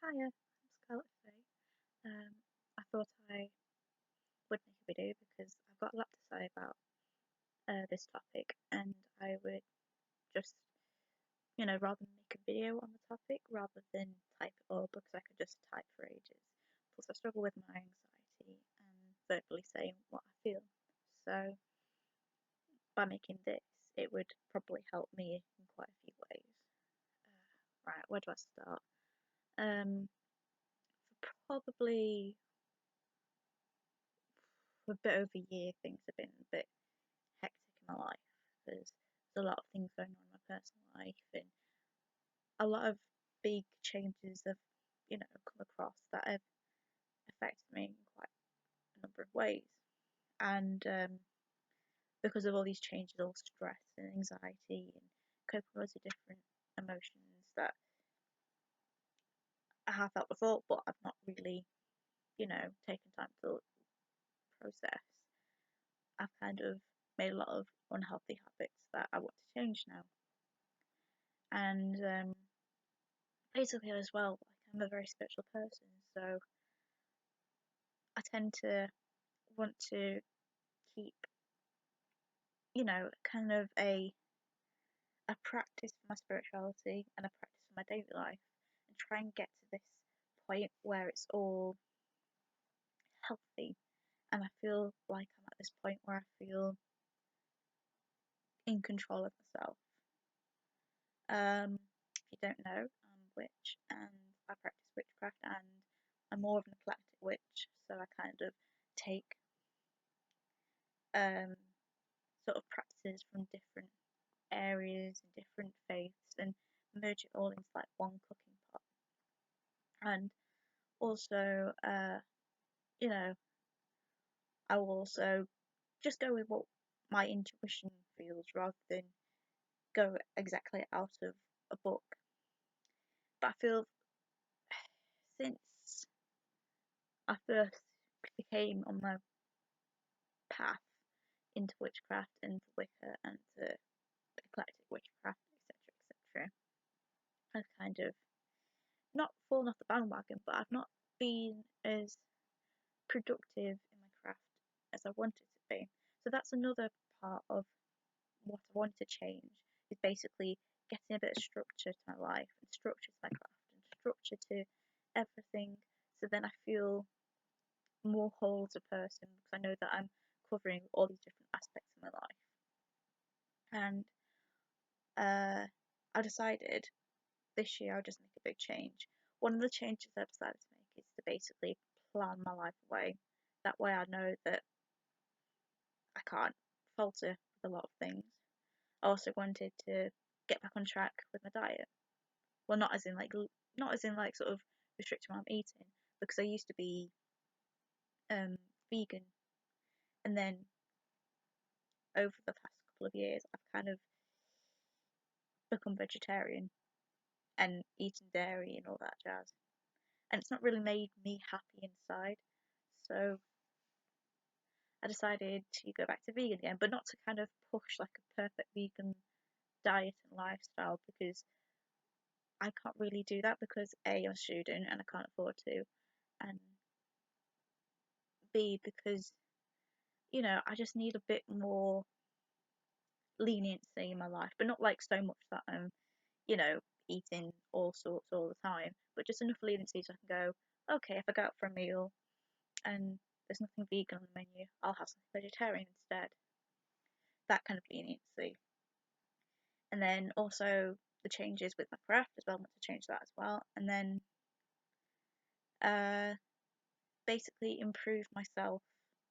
Hiya, I'm Scarlett Faye. I thought I would make a video because I've got a lot to say about this topic, and I would just, rather make a video on the topic rather than type it all because I could just type for ages. Plus, I struggle with my anxiety and verbally saying what I feel. So, by making this, it would probably help me in quite a few ways. Right, where do I start? For probably for a bit over a year, things have been a bit hectic in my life. There's a lot of things going on in my personal life, and a lot of big changes have, come across that have affected me in quite a number of ways. And because of all these changes, all stress and anxiety and coping with loads of different emotions that I have felt before, but I've not really, taken time to process. I've kind of made a lot of unhealthy habits that I want to change now. And basically, as well, like I'm a very spiritual person, so I tend to want to keep, kind of a practice for my spirituality and a practice for my daily life, and try and get to this point where it's all healthy. And I feel like I'm at this point where I feel in control of myself. If you don't know, I'm a witch and I practice witchcraft, and I'm more of an eclectic witch, so I kind of take um, sort of practices from different areas and different faiths and merge it all into like one cooking pot. And also, I will also just go with what my intuition feels rather than go exactly out of a book. But I feel since I first became on my path into witchcraft and Wicca and eclectic witchcraft, etc., etc., I've kind of not fallen off the bandwagon, but I've not been as productive in my craft as I wanted to be. So that's another part of what I wanted to change, is basically getting a bit of structure to my life and structure to my craft and structure to everything, so then I feel more whole as a person because I know that I'm covering all these different aspects of my life. And I decided this year I'll just make a big change. One of the changes I decided to make is to basically plan my life away. That way I know that I can't falter with a lot of things. I also wanted to get back on track with my diet. Well, not as in like sort of restricting what I'm eating, because I used to be vegan, and then over the past couple of years I've kind of become vegetarian and eaten dairy and all that jazz. And it's not really made me happy inside. So I decided to go back to vegan again, but not to kind of push like a perfect vegan diet and lifestyle, because I can't really do that because A, I'm a student and I can't afford to, and B, because I just need a bit more leniency in my life, but not like so much that I'm, you know, eating all sorts all the time, but just enough leniency so I can go, okay, if I go out for a meal and there's nothing vegan on the menu, I'll have something vegetarian instead. That kind of leniency. And then also the changes with my craft as well, I want to change that as well. And then basically improve myself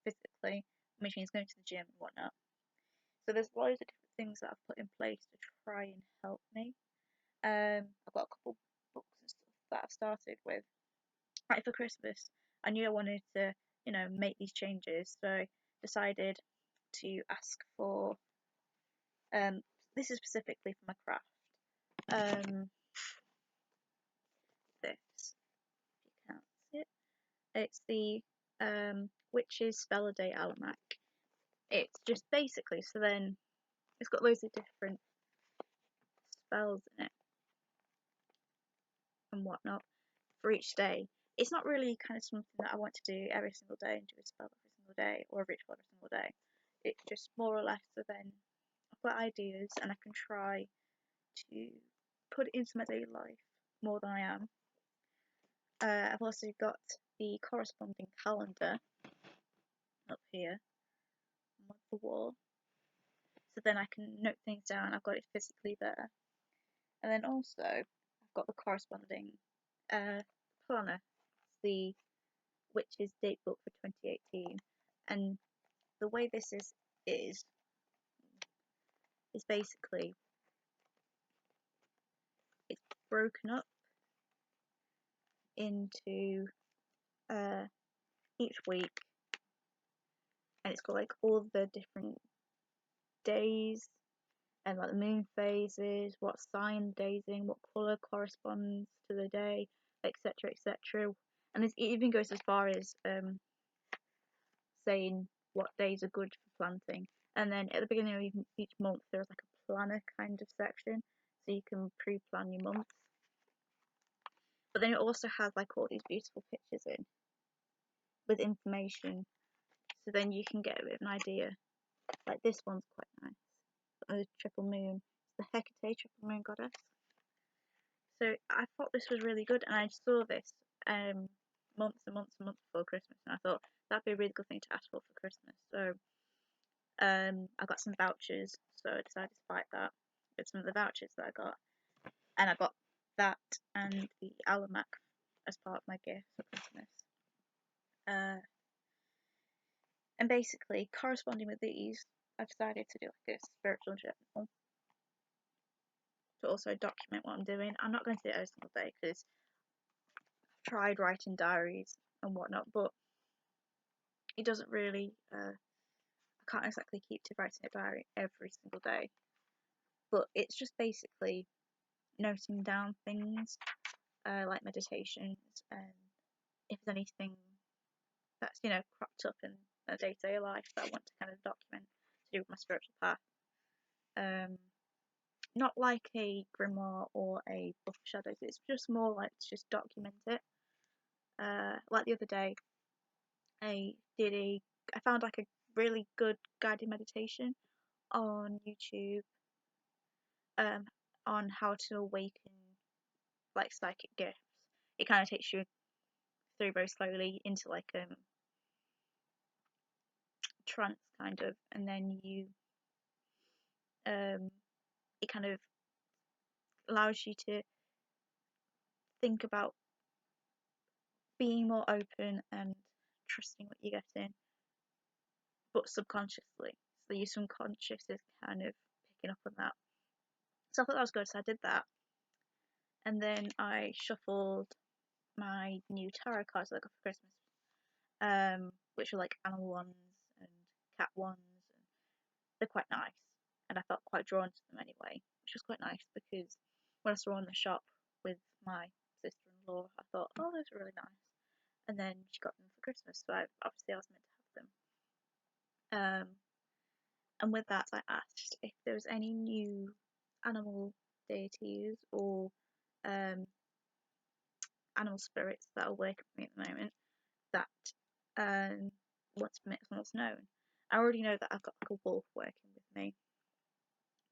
physically, which means going to the gym and whatnot. So there's loads of different things that I've put in place to try and help me. I've got a couple books and stuff that I've started with. Right for Christmas, I knew I wanted to, make these changes, so I decided to ask for. This is specifically for my craft. This, if you can't see it, it's the Witch's Spell a Day almanac. It's just basically, so then it's got loads of different spells in it and whatnot for each day. It's not really kind of something that I want to do every single day and do a spell every single day or a ritual every single day. It's just more or less so then I've got ideas and I can try to put it into my daily life more than I am. I've also got the corresponding calendar up here on the wall, so then I can note things down. I've got it physically there, and then also I've got the corresponding planner, the which is datebook for 2018, and the way this is basically it's broken up into each week, and it's got like all the different days and like the moon phases, what sign the day's in, what colour corresponds to the day, etc., etc. And it even goes as far as saying what days are good for planting. And then at the beginning of each month, there's like a planner kind of section, so you can pre-plan your months. But then it also has like all these beautiful pictures in with information, so then you can get a bit of an idea. Like this one's quite nice. The triple moon, the Hecate triple moon goddess. So I thought this was really good, and I saw this months and months and months before Christmas, and I thought that'd be a really good thing to ask for Christmas. So I got some vouchers, so I decided to buy that with some of the vouchers that I got, and I got that and the almanac as part of my gift for Christmas. And basically, corresponding with these, I've decided to do like a spiritual journal to also document what I'm doing. I'm not going to do it every single day because I've tried writing diaries and whatnot, but it doesn't really. I can't exactly keep to writing a diary every single day, but it's just basically noting down things like meditations and if there's anything that's cropped up in a day-to-day life that I want to kind of document to do with my spiritual path. Not like a grimoire or a book of shadows. It's just more like to just document it. Like the other day, I found like a really good guided meditation on YouTube on how to awaken like psychic gifts. It kind of takes you through very slowly into like trance kind of, and then you it kind of allows you to think about being more open and trusting what you're getting, but subconsciously. So your subconscious is kind of picking up on that. So I thought that was good, so I did that. And then I shuffled my new tarot cards that I got for Christmas, which were like animal ones and cat ones, and they're quite nice. And I felt quite drawn to them anyway, which was quite nice because when I saw them in the shop with my sister-in-law, I thought, oh, those are really nice. And then she got them for Christmas, so obviously I was meant to have them. And with that, I asked if there was any new animal deities or animal spirits that are working with me at the moment that want to make themselves known. I already know that I've got like a wolf working with me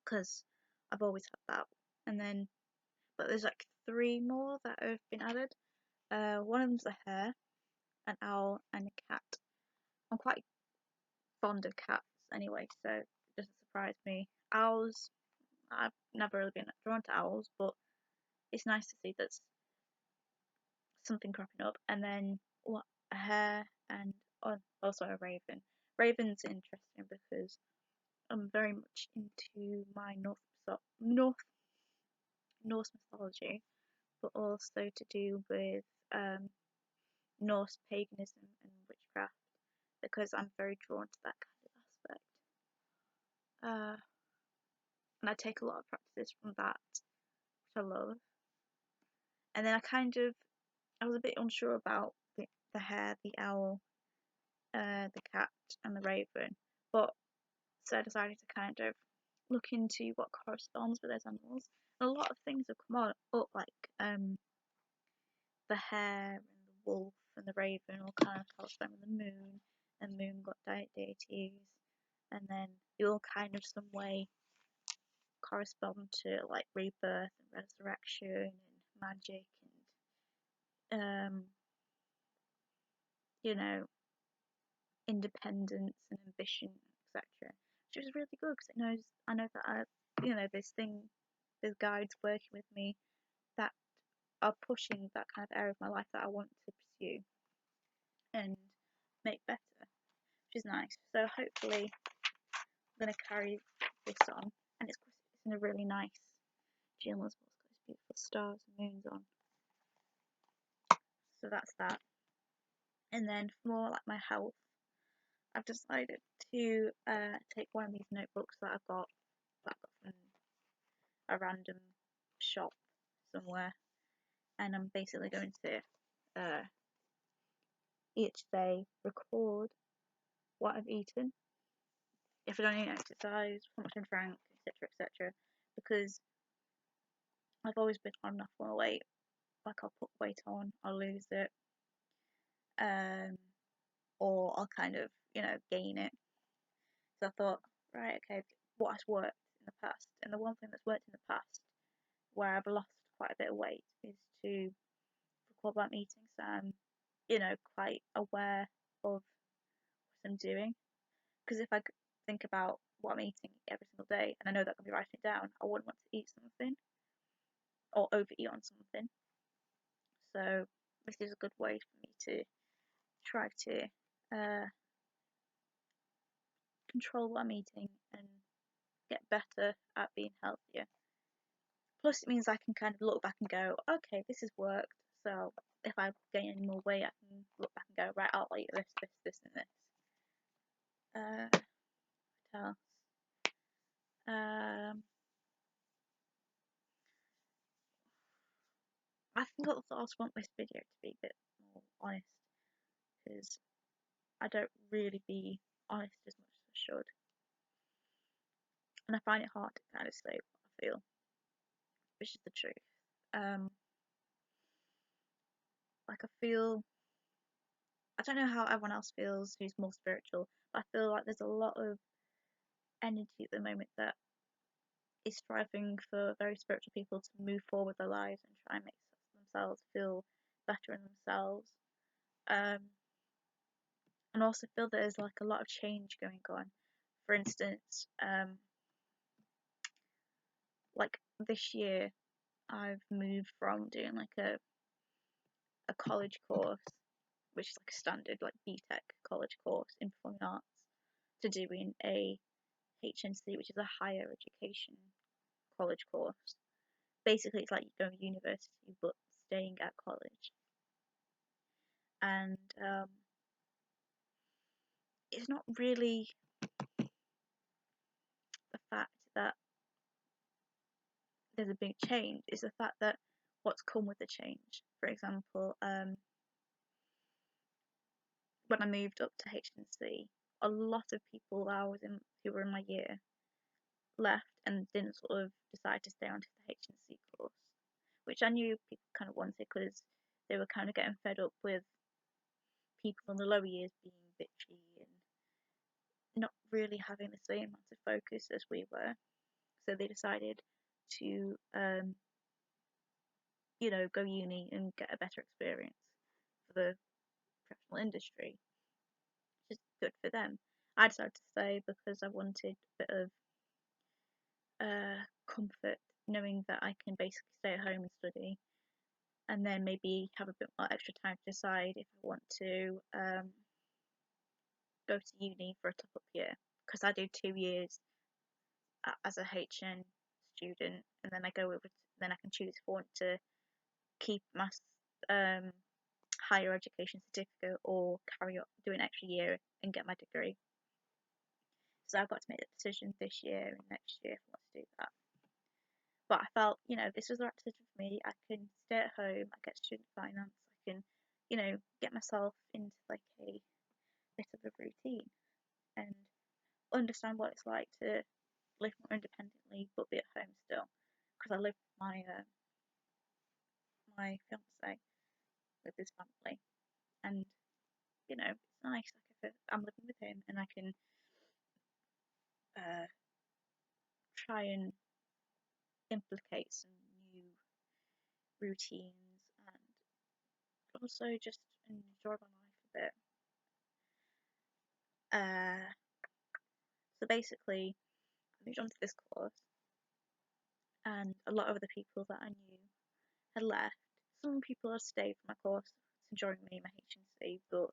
because I've always had that. And then, but there's like 3 more that have been added. One of them's a hare, an owl, and a cat. I'm quite fond of cats anyway, so it doesn't surprise me. Owls, I've never really been drawn to owls, but it's nice to see that's something cropping up. And then what, a hare and also a raven. Raven's interesting because I'm very much into my Norse mythology, but also to do with Norse paganism and witchcraft because I'm very drawn to that kind of aspect. And I take a lot of practices from that, which I love. And then I was a bit unsure about the hare, the owl, the cat, and the raven, but so I decided to kind of look into what corresponds with those animals. And a lot of things have come up, like the hare and the wolf and the raven all kind of correspond with the moon, and the moon got deities, and then they all kind of some way correspond to like rebirth and resurrection and magic and you know, independence and ambition, etc. Which was really good because I know that there's guides working with me that are pushing that kind of area of my life that I want to pursue and make better, which is nice. So hopefully I'm going to carry this on, and it's in a really nice journal as well. It's got these beautiful stars and moons on. So that's that. And then for more like my health, I've decided to take one of these notebooks that I've got from a random shop somewhere, and I'm basically going to each day record what I've eaten, if I don't eat exercise, how much I've drank, etc., etc. Because I've always been on and off my weight. Like I'll put weight on, I'll lose it, or I'll kind of gain it. So I thought, right, okay, what has worked in the past? And the one thing that's worked in the past, where I've lost quite a bit of weight, is to record what I'm eating. So I'm, quite aware of what I'm doing. Because if I think about what I'm eating every single day, and I know that I can be writing it down, I wouldn't want to eat something or overeat on something. So this is a good way for me to try to control what I'm eating and get better at being healthier. Plus, it means I can kind of look back and go, okay, this has worked. So if I gain any more weight, I can look back and go, right, I'll eat this, and this. What else? I think I also want this video to be a bit more honest, because I don't really be honest as much as I should, and I find it hard to kind of say what I feel, which is the truth. Like I don't know how everyone else feels who's more spiritual, but I feel like there's a lot of energy at the moment that is striving for very spiritual people to move forward with their lives and try and make themselves feel better in themselves. And also feel there's like a lot of change going on. For instance, like this year, I've moved from doing like a college course, which is like a standard like BTEC college course in performing arts, to doing a HNC, which is a higher education college course. Basically, it's like you go to university but staying at college. And it's not really the fact that there's a big change, it's the fact that what's come with the change. For example, when I moved up to HNC, a lot of people who were in my year left and didn't sort of decide to stay on to the HNC course, which I knew people kind of wanted because they were kind of getting fed up with people in the lower years being bitchy and not really having the same amount of focus as we were. So they decided to go uni and get a better experience for the professional industry, which is good for them. I decided to stay because I wanted a bit of comfort knowing that I can basically stay at home and study, and then maybe have a bit more extra time to decide if I want to go to uni for a top-up year, because I do 2 years as a HN student, and then then I can choose if I want to keep my higher education certificate or carry on do an extra year and get my degree. So I've got to make the decision this year and next year if I want to do that. But I felt, this was the right decision for me. I can stay at home, I get student finance, I can, get myself into like a bit of a routine and understand what it's like to live more independently but be at home still. Because I live with my fiance, with his family, and it's nice. Like if I'm living with him, and I can uh, try and implicate some new routines and also just enjoy my life a bit. So basically, I moved on to this course, and a lot of the people that I knew had left. Some people had stayed for my course to join me in my HNC, but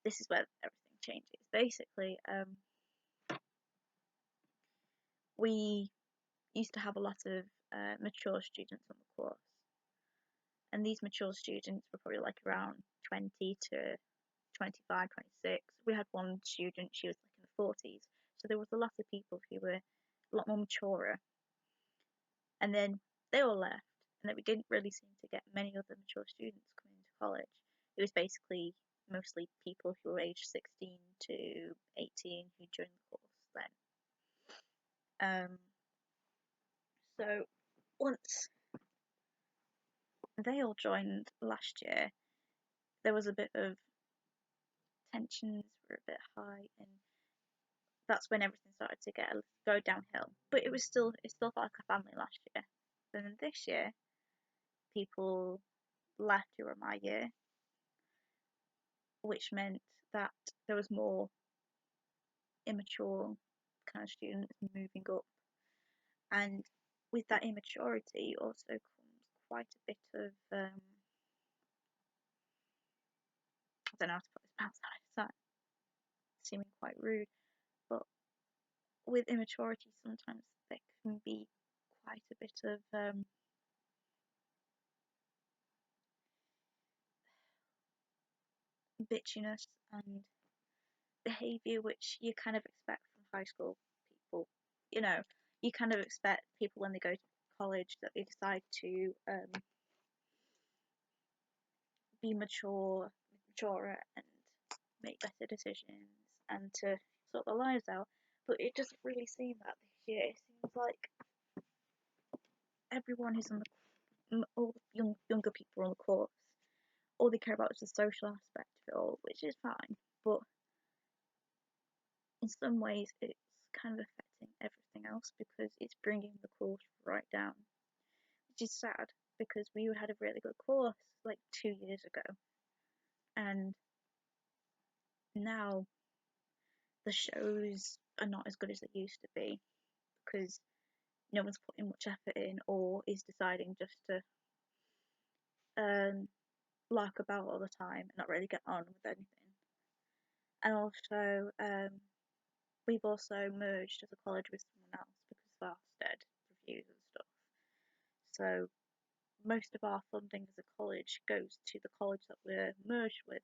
this is where everything changes. Basically, we used to have a lot of mature students on the course, and these mature students were probably like around 20 to 25, 26. We had one student, she was like in the 40s, so there was a lot of people who were a lot more mature, and then they all left, and then we didn't really seem to get many other mature students coming into college. It was basically mostly people who were aged 16 to 18 who joined the course then. So once they all joined last year, there was a bit of tensions were a bit high, and that's when everything started to go downhill. But it still felt like a family last year. Then this year, people left who were my year, which meant that there was more immature kind of students moving up, and with that immaturity also comes quite a bit of I don't know how to put this outside, seeming quite rude, but with immaturity sometimes there can be quite a bit of bitchiness and behaviour which you kind of expect from high school people. You know, you kind of expect people when they go to college that they decide to be maturer and make better decisions and to sort their lives out. But it doesn't really seem that this year. It seems like everyone who's on all the younger people on the course, all they care about is the social aspect of it all, which is fine. But in some ways, it's kind of affecting everything else because it's bringing the course right down, which is sad because we had a really good course like 2 years ago, and now the shows are not as good as they used to be because no one's putting much effort in or is deciding just to lark about all the time and not really get on with anything. And also, we've also merged as a college with someone else because of our stead reviews and stuff. So most of our funding as a college goes to the college that we're merged with,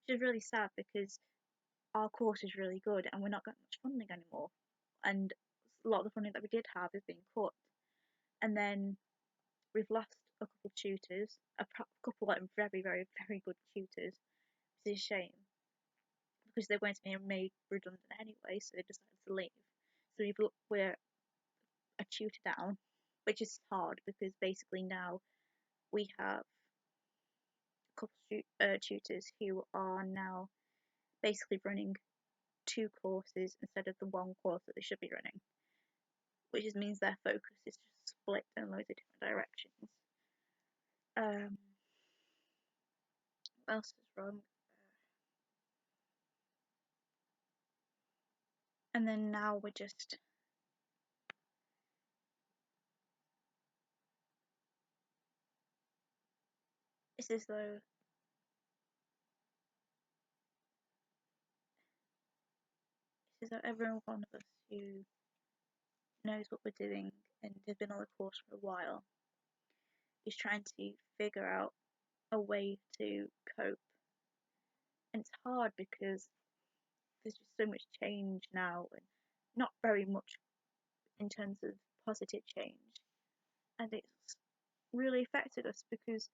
which is really sad because our course is really good and we're not getting much funding anymore. And a lot of the funding that we did have is being cut. And then we've lost a couple of tutors, a couple like very, very, very good tutors, which is a shame because they weren't being made redundant anyway, so they decided to leave. So we're a tutor down, which is hard because basically now we have a couple of tutors who are now basically running two courses instead of the one course that they should be running, which just means their focus is just split in loads of different directions. What else is wrong? And then now we're just it's as though every one of us who knows what we're doing and has been on the course for a while is trying to figure out a way to cope. And it's hard because there's just so much change now and not very much in terms of positive change. And it's really affected us because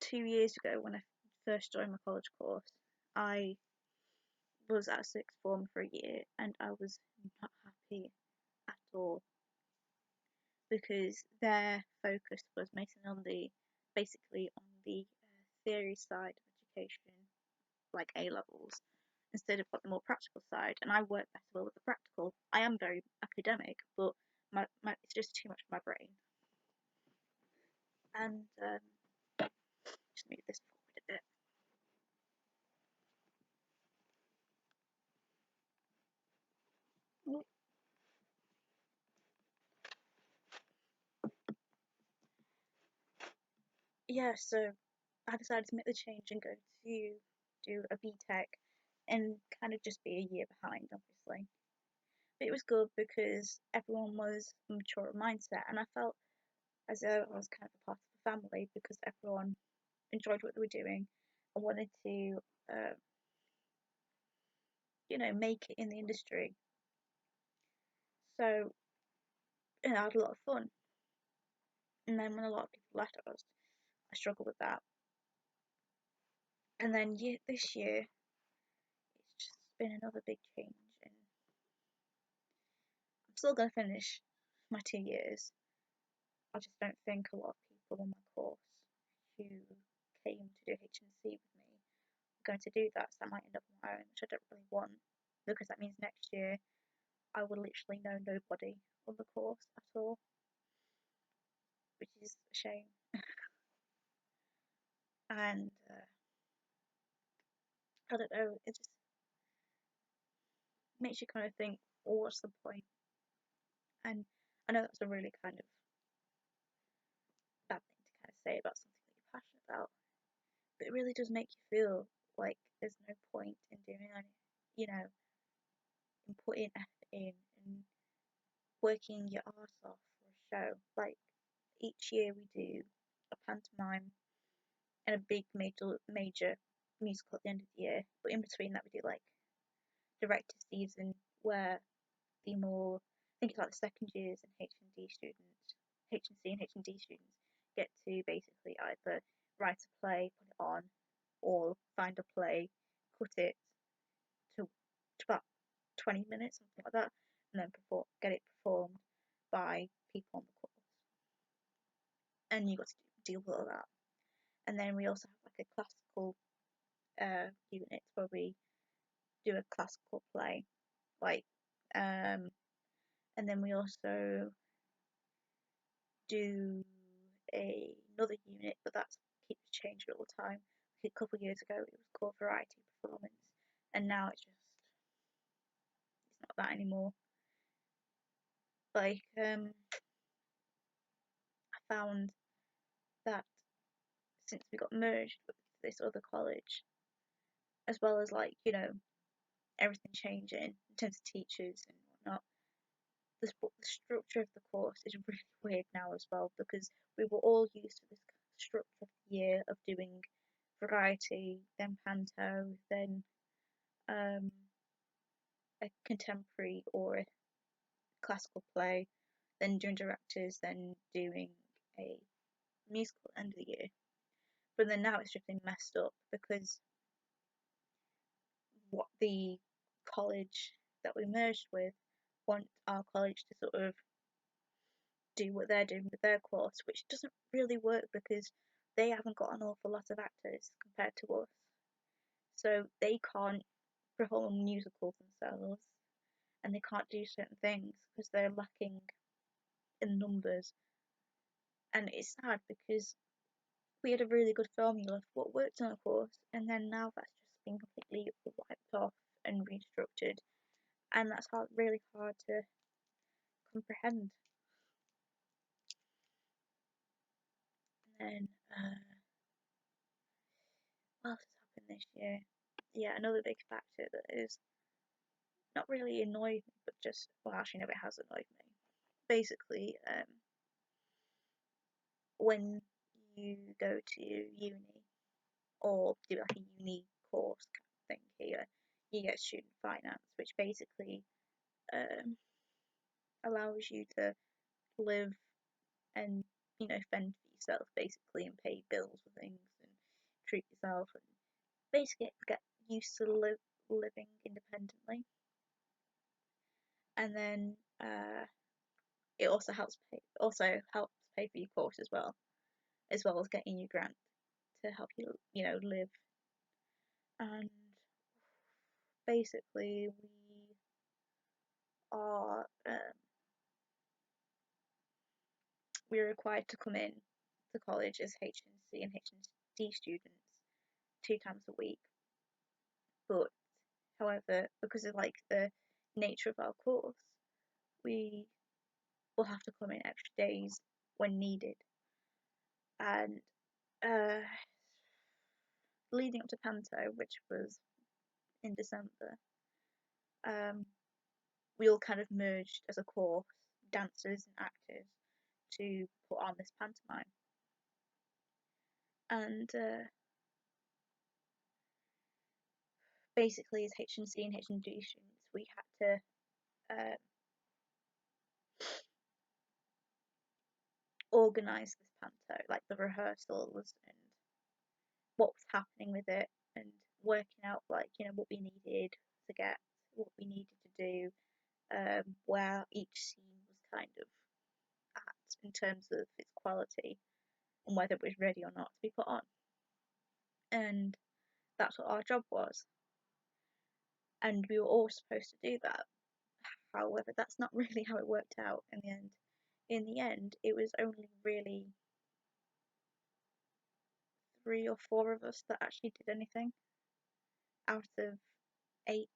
2 years ago when I first joined my college course, I was at sixth form for a year and I was not happy at all because their focus was mainly on the basically on the theory side of education, like A levels, instead of like the more practical side. And I work better well with the practical. I am very academic, but my it's just too much for my brain. And just move this forward a bit. Yeah, so I decided to make the change and go to do a BTEC and kind of just be a year behind, obviously. But it was good because everyone was mature of mindset, and I felt as though I was kind of a part of the family because everyone enjoyed what they were doing and wanted to, uh, make it in the industry. So, I had a lot of fun. And then when a lot of people left, I struggled with that. And then this year, it's just been another big change, and I'm still going to finish my 2 years. I just don't think a lot of people on my course who came to do HNC with me are going to do that, so I might end up on my own, which I don't really want, because that means next year I will literally know nobody on the course at all, which is a shame. And I don't know, it just makes you kind of think, well, what's the point? And I know that's a really kind of bad thing to kind of say about something that you're passionate about, but it really does make you feel like there's no point in doing any, in putting effort in and working your arse off for a show. Like each year we do a pantomime and a big major musical at the end of the year, but in between that we do like director season where the more I think it's like the second years and H&D students, HNC and H&D students get to basically either write a play, put it on, or find a play, cut it to about 20 minutes, something like that, and then get it performed by people on the course. And you got to deal with all that. And then we also have like a classical unit where we do a classical play, like, and then we also do another unit, but that keeps changing all the time. Like a couple of years ago, it was called variety performance, and now it's not that anymore. Like, I found that since we got merged with this other college, as well as like everything changing in terms of teachers and whatnot, the structure of the course is really weird now as well, because we were all used to this structure of the year of doing variety, then panto, then um, a contemporary or a classical play, then doing directors, then doing a musical at the end of the year. But then now it's just been messed up because what the college that we merged with want our college to sort of do what they're doing with their course, which doesn't really work because they haven't got an awful lot of actors compared to us. So they can't perform musicals themselves and they can't do certain things because they're lacking in numbers. And it's sad because we had a really good formula for what worked on a course, and then now that's just been completely wiped off and restructured, and that's really hard to comprehend. And then, what else has happened this year? Yeah, another big factor that is not really annoyed me, but just, well, actually, no, it has annoyed me. Basically, when you go to uni or do like a uni course kind of thing here, you get student finance, which basically um, allows you to live and fend for yourself basically and pay bills for things and treat yourself and basically get used to living independently. And then it also helps pay for your course as well. as well as getting your grant to help you, live. And basically, are we're required to come in to college as HNC and HND students 2 times a week. But however, because of like the nature of our course, we will have to come in extra days when needed. And uh, leading up to Panto, which was in December, we all kind of merged as a course, dancers and actors, to put on this pantomime. And basically, as HNC and HND students, we had to organise this panto, like the rehearsals and what was happening with it, and working out like what we needed to get, what we needed to do, where each scene was kind of at in terms of its quality and whether it was ready or not to be put on. And that's what our job was. And we were all supposed to do that. However, that's not really how it worked out in the end. In the end, it was only really 3 or 4 of us that actually did anything out of 8,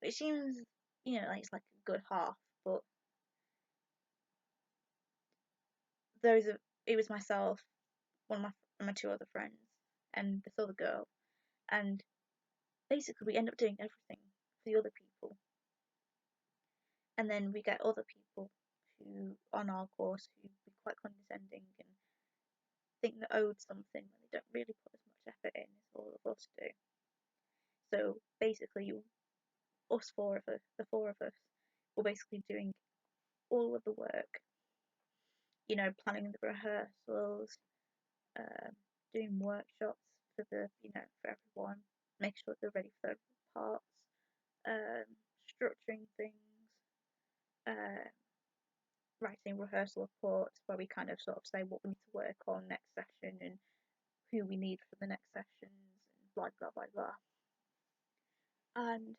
which seems, like it's like a good half, but it was myself, one of my 2 other friends, and this other girl, and basically we end up doing everything for the other people, and then we get other people who on our course who be quite condescending and think they're owed something when they don't really put as much effort in as all of us do. So basically, the 4 of us, were basically doing all of the work, planning the rehearsals, um, doing workshops for for everyone, make sure they're ready for their parts, structuring things, uh, writing rehearsal reports where we kind of sort of say what we need to work on next session and who we need for the next sessions and blah blah blah blah. And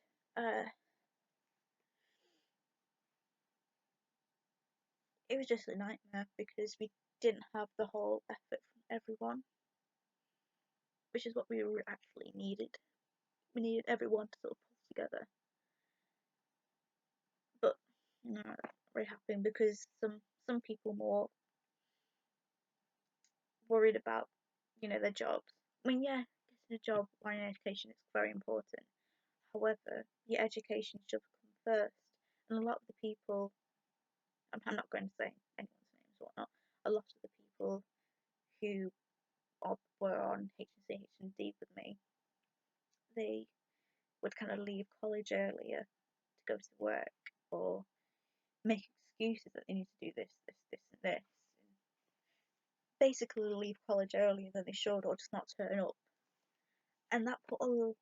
it was just a nightmare because we didn't have the whole effort from everyone, which is what we actually needed. We needed everyone to sort of pull together. But no, that's not very happening because some people more worried about their jobs. I mean, yeah, getting a job while in education is very important. However, your education should come first, and a lot of the people, I'm not going to say anyone's names or whatnot, a lot of the people who were on HNC, HND with me, they would kind of leave college earlier to go to work or make excuses that they need to do this, and this, and basically leave college earlier than they should or just not turn up. And that put a lot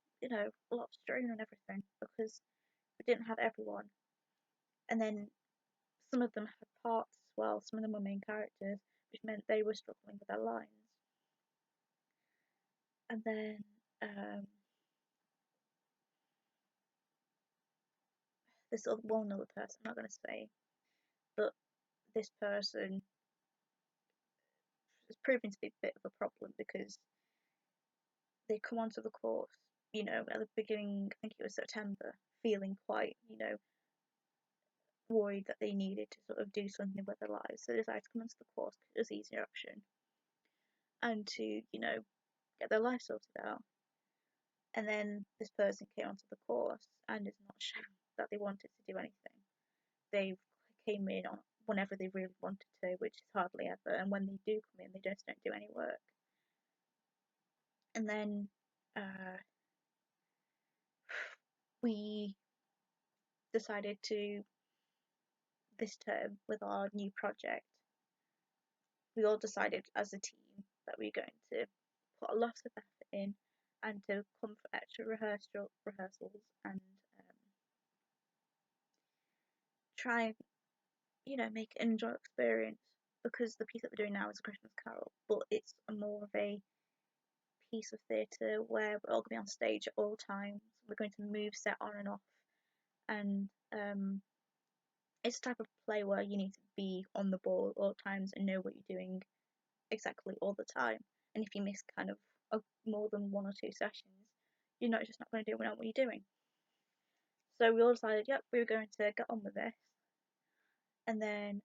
of strain on everything because we didn't have everyone. And then some of them had parts as well, some of them were main characters, which meant they were struggling with their lines. And then this one other person, I'm not going to say, but this person is proving to be a bit of a problem because they come onto the course, at the beginning, I think it was September, feeling quite, worried that they needed to sort of do something with their lives. So they decided to come onto the course because it was the easier option and to, get their life sorted out. And then this person came onto the course and is not shown that they wanted to do anything. They came in on whenever they really wanted to, which is hardly ever. And when they do come in, they just don't do any work. And then we decided to, this term, with our new project, we all decided as a team that we were going to put a lot of effort in and to come for extra rehearsals and try and make an enjoyable experience. because the piece that we're doing now is a Christmas Carol, but it's more of a piece of theatre where we're all going to be on stage at all times. We're going to move set on and off, and it's a type of play where you need to be on the ball all times and know what you're doing exactly all the time. And if you miss kind of more than 1 or 2 sessions, you're not going to do what you're doing. So we all decided, yep, we were going to get on with this. And then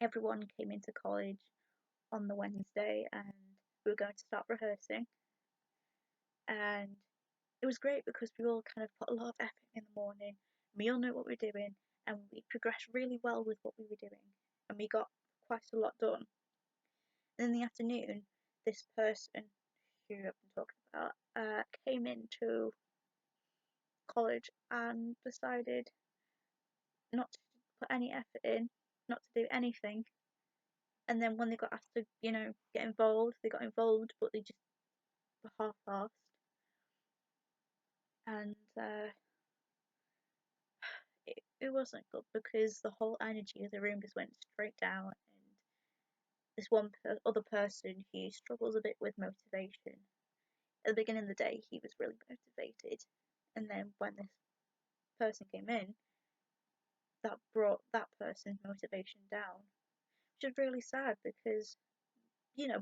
everyone came into college on the Wednesday, and we were going to start rehearsing. And it was great because we all kind of put a lot of effort in the morning. We all knew what we were doing, and we progressed really well with what we were doing, and we got quite a lot done. And in the afternoon, this person who I've been talking about came into college and decided not to put any effort in, not to do anything. And then when they got asked to, get involved, they got involved, but they just were half-assed. And it wasn't good because the whole energy of the room just went straight down. And this one other person who struggles a bit with motivation. At the beginning of the day, he was really motivated, and then when this person came in, that brought that person's motivation down, which is really sad because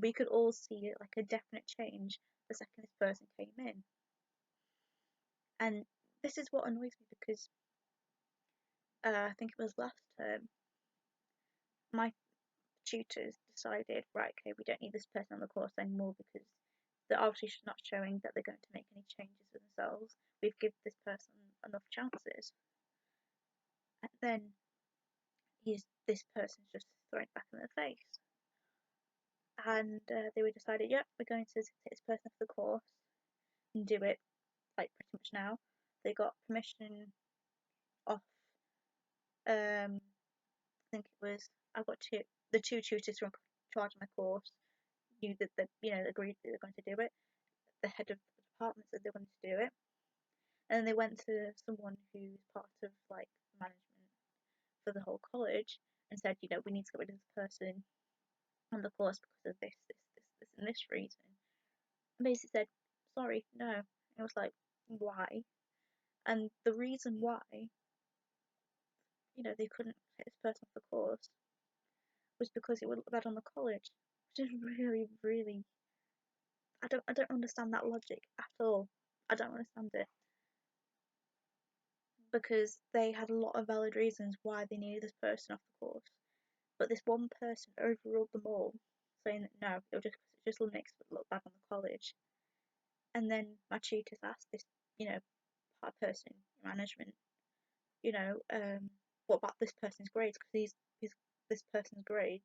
we could all see like a definite change the second this person came in. And this is what annoys me because I think it was last term, my tutors decided, right, okay, we don't need this person on the course anymore because they're obviously not showing that they're going to make any changes for themselves. We've given this person enough chances. And then this person's just thrown back in their face. And they were decided, yep, we're going to take this person off the course and do it like pretty much now. They got permission off. I think it was the two tutors who were in charge of my course knew that agreed that they were going to do it. The head of the department said they wanted to do it, and then they went to someone who's part of like management for the whole college and said, we need to get rid of this person on the course because of this, and this reason. And basically said, sorry, no. And it was like, why? And the reason why, they couldn't take this person off the course was because it would look bad on the college, which is really, really. I don't understand that logic at all. I don't understand it because they had a lot of valid reasons why they needed this person off the course, but this one person overruled them all, saying that no, it just makes it look bad on the college. And then my tutors asked this, part person in management, what about this person's grades? Because this person's grades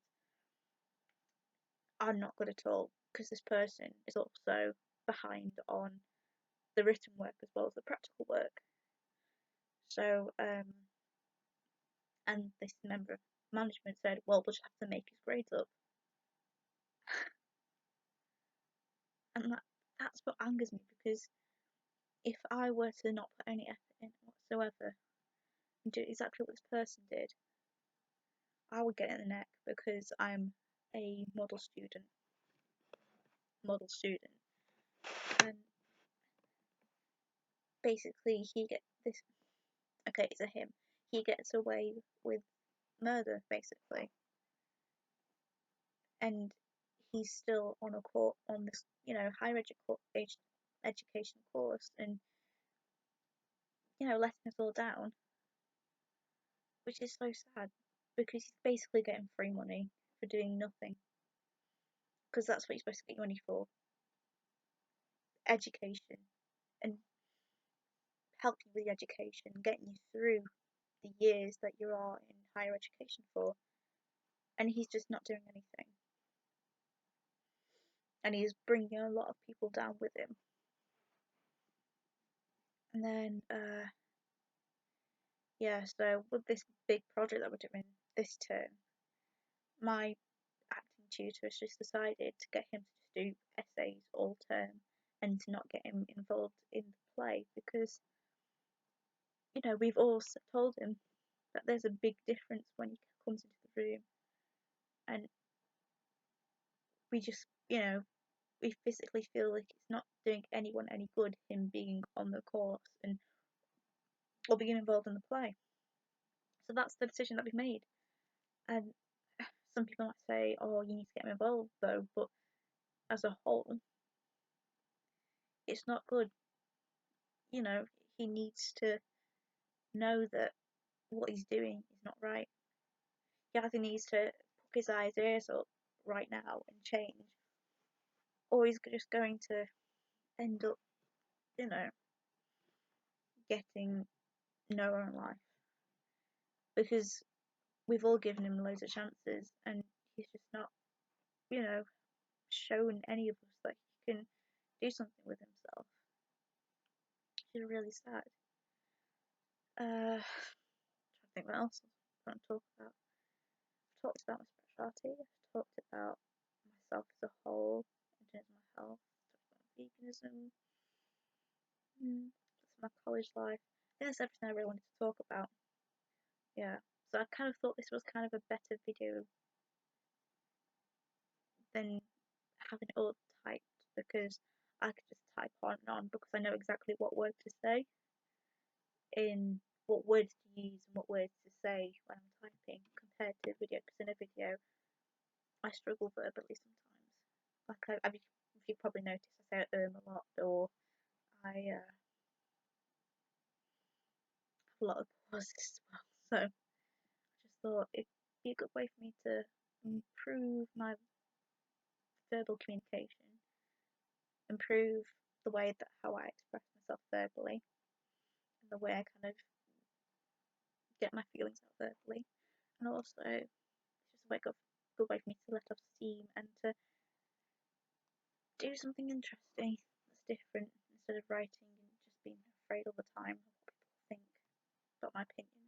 are not good at all. Because this person is also behind on the written work as well as the practical work. So, and this member of management said, well, we'll just have to make his grades up. And that's what angers me, because if I were to not put any effort in whatsoever and do exactly what this person did, I would get in the neck because I'm a model student. And basically he gets this, okay, it's a him, he gets away with murder basically, and he's still on this higher education course, and letting us all down, which is so sad because he's basically getting free money for doing nothing, because that's what you're supposed to get money for, education, and help you with your education, getting you through the years that you are in higher education for, and he's just not doing anything, and he's bringing a lot of people down with him. And then so with this big project that we're doing this term, my acting tutor has just decided to get him to do essays all term and to not get him involved in the play, because we've all told him that there's a big difference when he comes into the room and we just, we physically feel like it's not doing anyone any good, him being on the course and or being involved in the play. So that's the decision that we made. And some people might say, "Oh, you need to get him involved, though," but as a whole, it's not good. He needs to know that what he's doing is not right. He either needs to puck his eyes ears up right now and change, or he's just going to end up, you know, getting nowhere in life because we've all given him loads of chances and he's just not, you know, shown any of us that he can do something with himself. It's really sad. I think what else I want to talk about. I've talked about my spirituality. I've talked about myself as a whole in terms of my health. I've talked about veganism. That's my college life. I think that's everything I really wanted to talk about. Yeah. So I kind of thought this was kind of a better video than having it all typed because I could just type on and on because I know exactly what word to say in what words to use and what words to say when I'm typing compared to a video because in a video I struggle verbally sometimes. Like if you probably noticed, I say a lot or I have a lot of pauses as well. So I just thought it'd be a good way for me to improve my verbal communication, improve the way that how I express myself verbally, and the way I kind of get my feelings out verbally, and also it's just a good way for me to let off steam and to do something interesting that's different instead of writing and just being afraid all the time of what people think about my opinion.